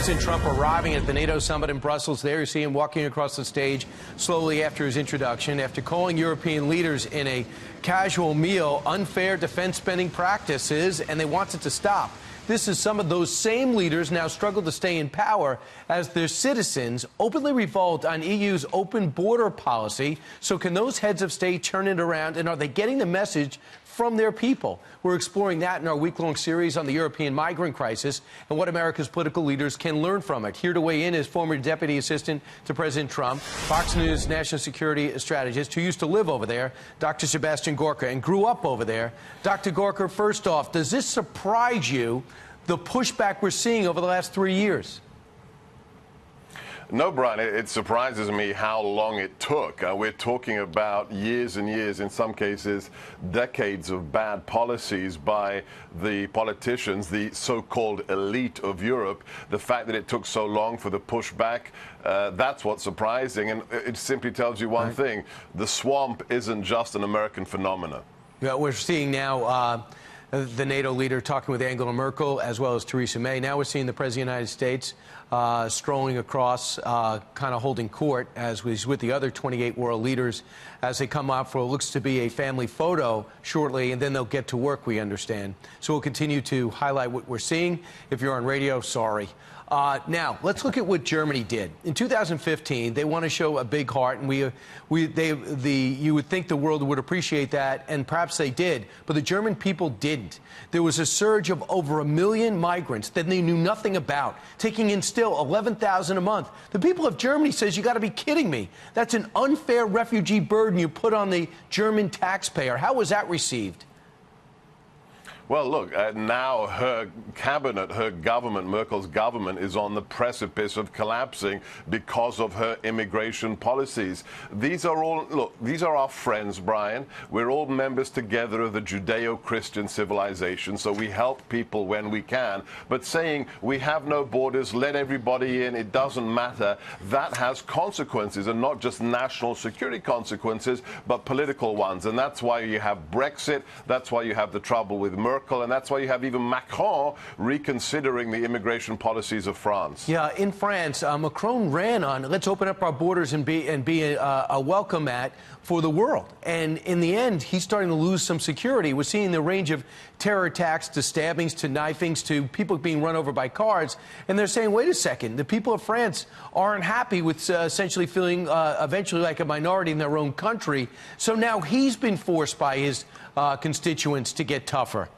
President Trump arriving at the NATO summit in Brussels. There you see him walking across the stage slowly after his introduction, after calling European leaders in a casual meal unfair defense spending practices, and they want it to stop. This is some of those same leaders now struggle to stay in power as their citizens openly revolt on EU's open border policy. So can those heads of state turn it around, and are they getting the message from their people? We're exploring that in our week-long series on the European migrant crisis and what America's political leaders can learn from it. Here to weigh in is former Deputy Assistant to President Trump, Fox News national security strategist who used to live over there, Dr. Sebastian Gorka, and grew up over there. Dr. Gorka, first off, does this surprise you, the pushback we're seeing over the last 3 years? No, Brian, it surprises me how long it took. We're talking about years and years, in some cases, decades of bad policies by the politicians, the so-called elite of Europe. The fact that it took so long for the pushback, that's what's surprising. And it simply tells you one thing. The swamp isn't just an American phenomenon. Yeah, we're seeing now the NATO leader talking with Angela Merkel as well as Theresa May. Now we're seeing the President of the United States strolling across, kind of holding court as he's with the other 28 world leaders as they come out for what looks to be a family photo shortly, and then they'll get to work, we understand. So we'll continue to highlight what we're seeing. If you're on radio, sorry. Now, let's look at what Germany did. In 2015, they want to show a big heart, and you would think the world would appreciate that, and perhaps they did, but the German people didn't. There was a surge of over 1 million migrants that they knew nothing about, taking in still 11,000 a month. The people of Germany says, you got to be kidding me. That's an unfair refugee burden you put on the German taxpayer. How was that received? Well, look, now her cabinet, her government, Merkel's government, is on the precipice of collapsing because of her immigration policies. These are all, look, these are our friends, Brian. We're all members together of the Judeo-Christian civilization, so we help people when we can. But saying we have no borders, let everybody in, it doesn't matter, that has consequences, and not just national security consequences, but political ones. And that's why you have Brexit, that's why you have the trouble with Merkel, and that's why you have even Macron reconsidering the immigration policies of France. Yeah, in France, Macron ran on, let's open up our borders and be a welcome mat for the world. And in the end, he's starting to lose some security. We're seeing the range of terror attacks to stabbings to knifings to people being run over by cars. And they're saying, wait a second, the people of France aren't happy with essentially feeling eventually like a minority in their own country. So now he's been forced by his constituents to get tougher.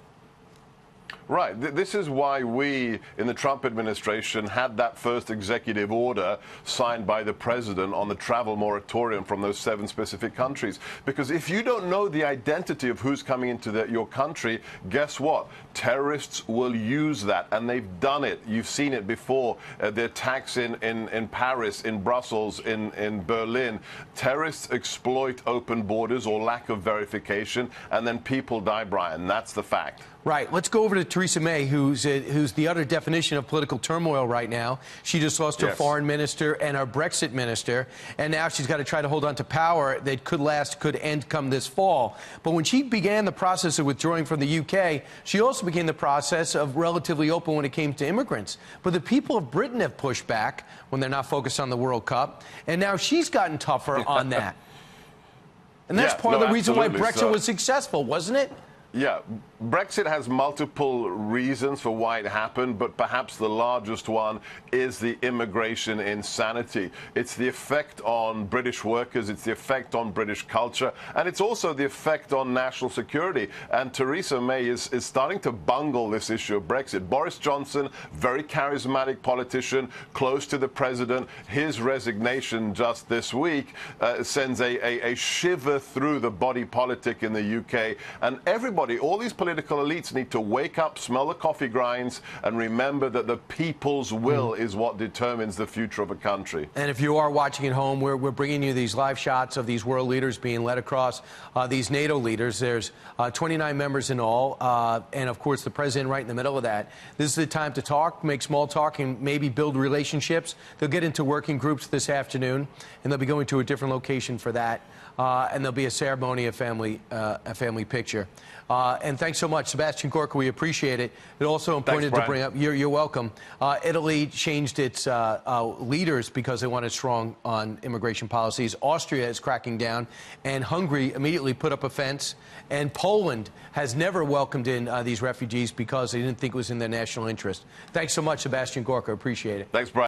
Right. This is why we, in the Trump administration, had that first executive order signed by the president on the travel moratorium from those 7 specific countries. Because if you don't know the identity of who's coming into your country, guess what? Terrorists will use that, and they've done it. You've seen it before. The attacks in Paris, in Brussels, in Berlin. Terrorists exploit open borders or lack of verification, and then people die, Brian. That's the fact. Right. Let's go over to Theresa May, who's the utter definition of political turmoil right now. She just lost her foreign minister and her Brexit minister, and now she's got to try to hold on to power that could end come this fall. But when she began the process of withdrawing from the UK, she also began the process of relatively open when it came to immigrants. But the people of Britain have pushed back when they're not focused on the World Cup, and now she's gotten tougher on that. And that's part of the reason why Brexit was successful, wasn't it? Yeah, Brexit has multiple reasons for why it happened, but perhaps the largest one is the immigration insanity. It's the effect on British workers, it's the effect on British culture, and it's also the effect on national security. And Theresa May is starting to bungle this issue of Brexit. Boris Johnson, very charismatic politician, close to the president, his resignation just this week sends a shiver through the body politic in the UK, and everybody, all these political elites need to wake up, smell the coffee grinds, and remember that the people's will is what determines the future of a country. And if you are watching at home, we're bringing you these live shots of these world leaders being led across, these NATO leaders. There's 29 members in all, and of course the president right in the middle of that. This is the time to talk, make small talk, and maybe build relationships. They'll get into working groups this afternoon, and they'll be going to a different location for that. And there'll be a ceremony, a family picture. And thanks Thanks so much, Sebastian Gorka. We appreciate it. It also important to bring up. You're welcome. Italy changed its leaders because they wanted strong on immigration policies. Austria is cracking down, and Hungary immediately put up a fence. And Poland has never welcomed in these refugees because they didn't think it was in their national interest. Thanks so much, Sebastian Gorka. Appreciate it. Thanks, Brian.